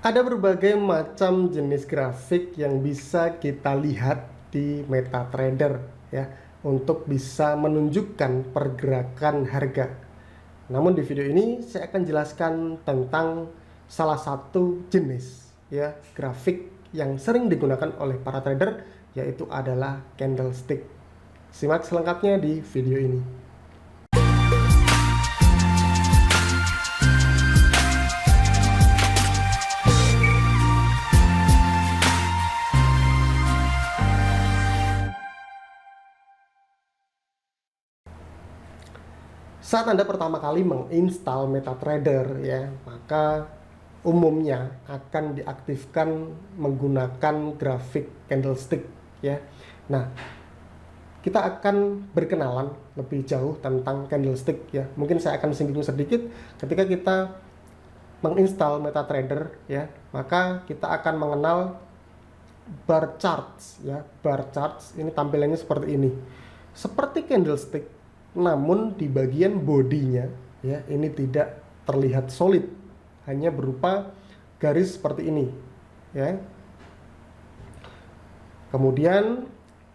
Ada berbagai macam jenis grafik yang bisa kita lihat di MetaTrader ya, untuk bisa menunjukkan pergerakan harga. Namun di video ini saya akan jelaskan tentang salah satu jenis ya grafik yang sering digunakan oleh para trader, yaitu adalah candlestick. Simak selengkapnya di video ini. Saat Anda pertama kali menginstal MetaTrader ya, maka umumnya akan diaktifkan menggunakan grafik candlestick ya. Nah, kita akan berkenalan lebih jauh tentang candlestick ya. Mungkin saya akan singgung sedikit ketika kita menginstal MetaTrader ya, maka kita akan mengenal bar charts ya. Bar charts ini tampilannya seperti ini. Seperti candlestick, namun di bagian bodinya ya ini tidak terlihat solid, hanya berupa garis seperti ini ya. Kemudian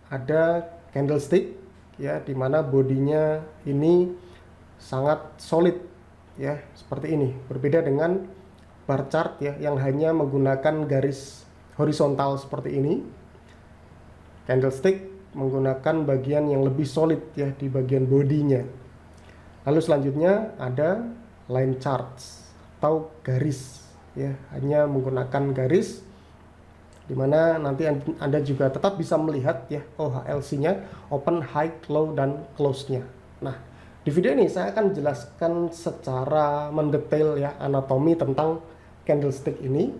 ada candlestick ya, dimana bodinya ini sangat solid ya, seperti ini. Berbeda dengan bar chart ya, yang hanya menggunakan garis horizontal seperti ini. Candlestick menggunakan bagian yang lebih solid ya di bagian bodinya. Lalu selanjutnya ada line charts atau garis ya, hanya menggunakan garis, dimana nanti Anda juga tetap bisa melihat ya OHLC-nya, open, high, low, dan close-nya. Nah, di video ini saya akan jelaskan secara mendetail ya anatomi tentang candlestick ini.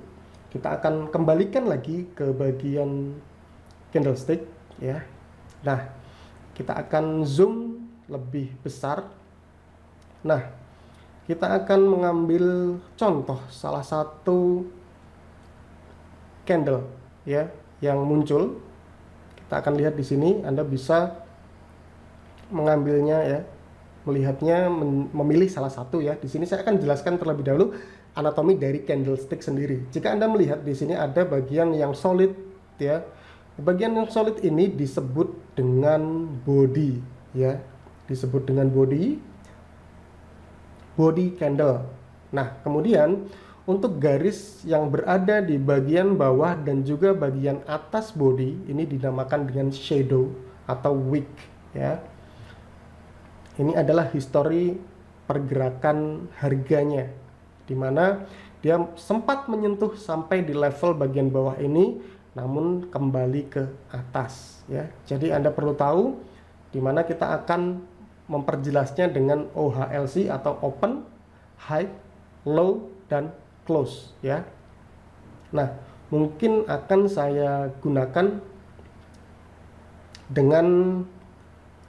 Kita akan kembalikan lagi ke bagian candlestick ya. Nah, kita akan zoom lebih besar. Nah, kita akan mengambil contoh salah satu candle ya yang muncul. Kita akan lihat di sini, Anda bisa mengambilnya ya, melihatnya, memilih salah satu ya. Di sini saya akan jelaskan terlebih dahulu anatomi dari candlestick sendiri. Jika Anda melihat di sini ada bagian yang solid ya. Bagian yang solid ini disebut dengan body ya, disebut dengan body candle. Nah, kemudian untuk garis yang berada di bagian bawah dan juga bagian atas body ini dinamakan dengan shadow atau wick ya. Ini adalah histori pergerakan harganya, di mana dia sempat menyentuh sampai di level bagian bawah ini, namun kembali ke atas ya. Jadi Anda perlu tahu di mana kita akan memperjelasnya dengan OHLC atau open, high, low, dan close ya. Nah, mungkin akan saya gunakan dengan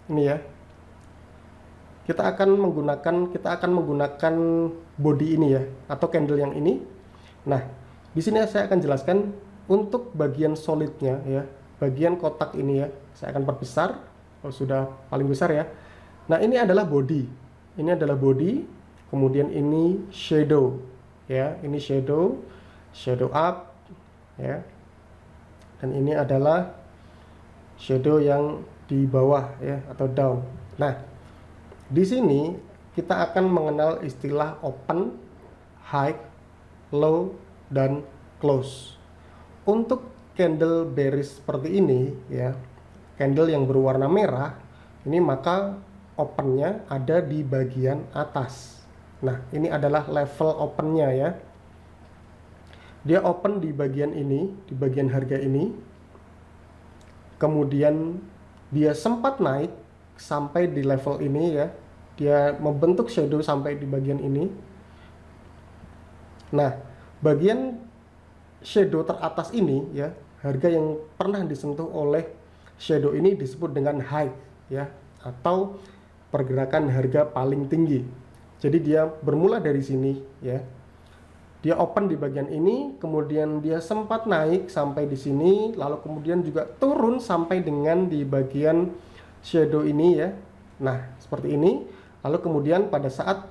ini ya. Kita akan menggunakan body ini ya, atau candle yang ini. Nah, di sini saya akan jelaskan untuk bagian solidnya ya, bagian kotak ini ya, saya akan perbesar kalau sudah paling besar ya. Nah, ini adalah body, kemudian ini shadow ya, ini shadow up ya, dan ini adalah shadow yang di bawah ya, atau down. Nah, di sini kita akan mengenal istilah open, high, low, dan close. Untuk candle bearish seperti ini ya, candle yang berwarna merah ini, maka opennya ada di bagian atas. Nah, ini adalah level opennya ya. Dia open di bagian ini, di bagian harga ini. Kemudian dia sempat naik sampai di level ini ya. Dia membentuk shadow sampai di bagian ini. Nah, bagian shadow teratas ini ya, harga yang pernah disentuh oleh shadow ini disebut dengan high ya, atau pergerakan harga paling tinggi. Jadi dia bermula dari sini ya. Dia open di bagian ini, kemudian dia sempat naik sampai di sini, lalu kemudian juga turun sampai dengan di bagian shadow ini ya. Nah, seperti ini. Lalu kemudian pada saat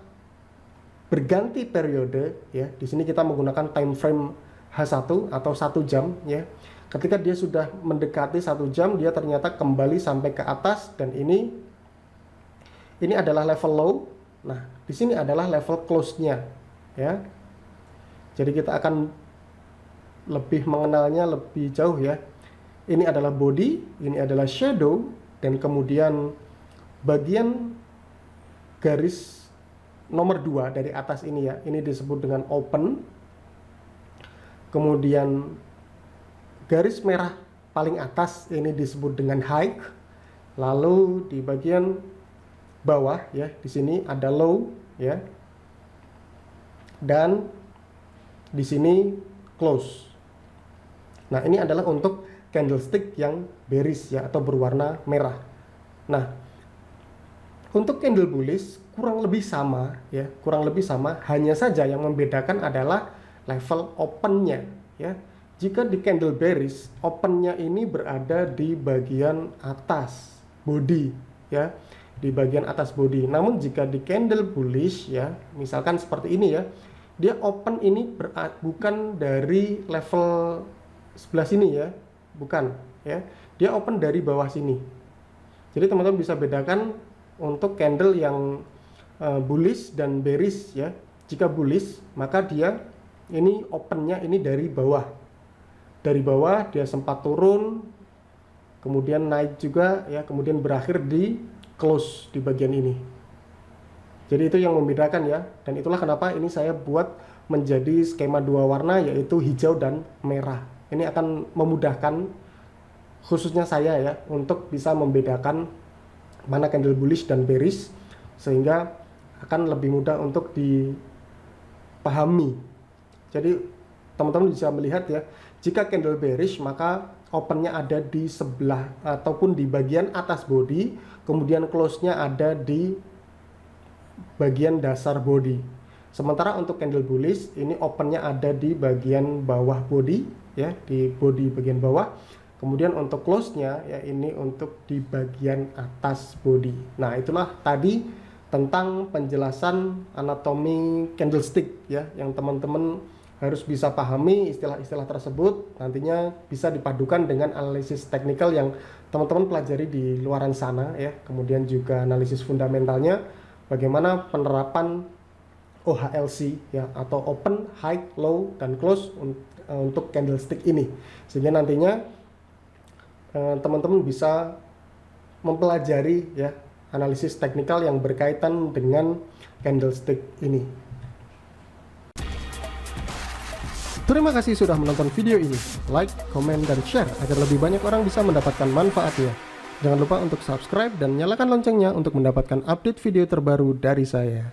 berganti periode ya, di sini kita menggunakan time frame H1 atau 1 jam ya. Ketika dia sudah mendekati 1 jam, dia ternyata kembali sampai ke atas, dan ini adalah level low. Nah, di sini adalah level close-nya ya. Jadi kita akan lebih mengenalnya lebih jauh ya. Ini adalah body, ini adalah shadow, dan kemudian bagian garis nomor 2 dari atas ini ya. Ini disebut dengan open. Kemudian garis merah paling atas ini disebut dengan high. Lalu di bagian bawah ya, di sini ada low ya. Dan di sini close. Nah, ini adalah untuk candlestick yang bearish ya, atau berwarna merah. Nah, untuk candle bullish kurang lebih sama ya, kurang lebih sama, hanya saja yang membedakan adalah level opennya ya. Jika di candle bearish, opennya ini berada di bagian atas body ya, di bagian atas body. Namun jika di candle bullish ya, misalkan seperti ini ya, dia open ini bukan dari level sebelah sini ya, bukan ya, dia open dari bawah sini. Jadi teman-teman bisa bedakan untuk candle yang bullish dan bearish ya. Jika bullish, maka dia ini opennya ini dari bawah. Dari bawah dia sempat turun, kemudian naik juga ya, kemudian berakhir di close di bagian ini. Jadi itu yang membedakan ya, dan itulah kenapa ini saya buat menjadi skema 2 warna, yaitu hijau dan merah. Ini akan memudahkan khususnya saya ya, untuk bisa membedakan mana candle bullish dan bearish, sehingga akan lebih mudah untuk dipahami. Jadi teman-teman bisa melihat ya, jika candle bearish maka opennya ada di sebelah ataupun di bagian atas body, kemudian close-nya ada di bagian dasar body. Sementara untuk candle bullish ini opennya ada di bagian bawah body ya, di body bagian bawah. Kemudian untuk close-nya ya, ini untuk di bagian atas body. Nah, itulah tadi tentang penjelasan anatomi candlestick ya, yang teman-teman harus bisa pahami istilah-istilah tersebut. Nantinya bisa dipadukan dengan analisis teknikal yang teman-teman pelajari di luaran sana ya. Kemudian juga analisis fundamentalnya, bagaimana penerapan OHLC ya, atau open, high, low, dan close untuk candlestick ini. Sehingga nantinya teman-teman bisa mempelajari ya analisis teknikal yang berkaitan dengan candlestick ini. Terima kasih sudah menonton video ini. Like, komen, dan share agar lebih banyak orang bisa mendapatkan manfaatnya. Jangan lupa untuk subscribe dan nyalakan loncengnya untuk mendapatkan update video terbaru dari saya.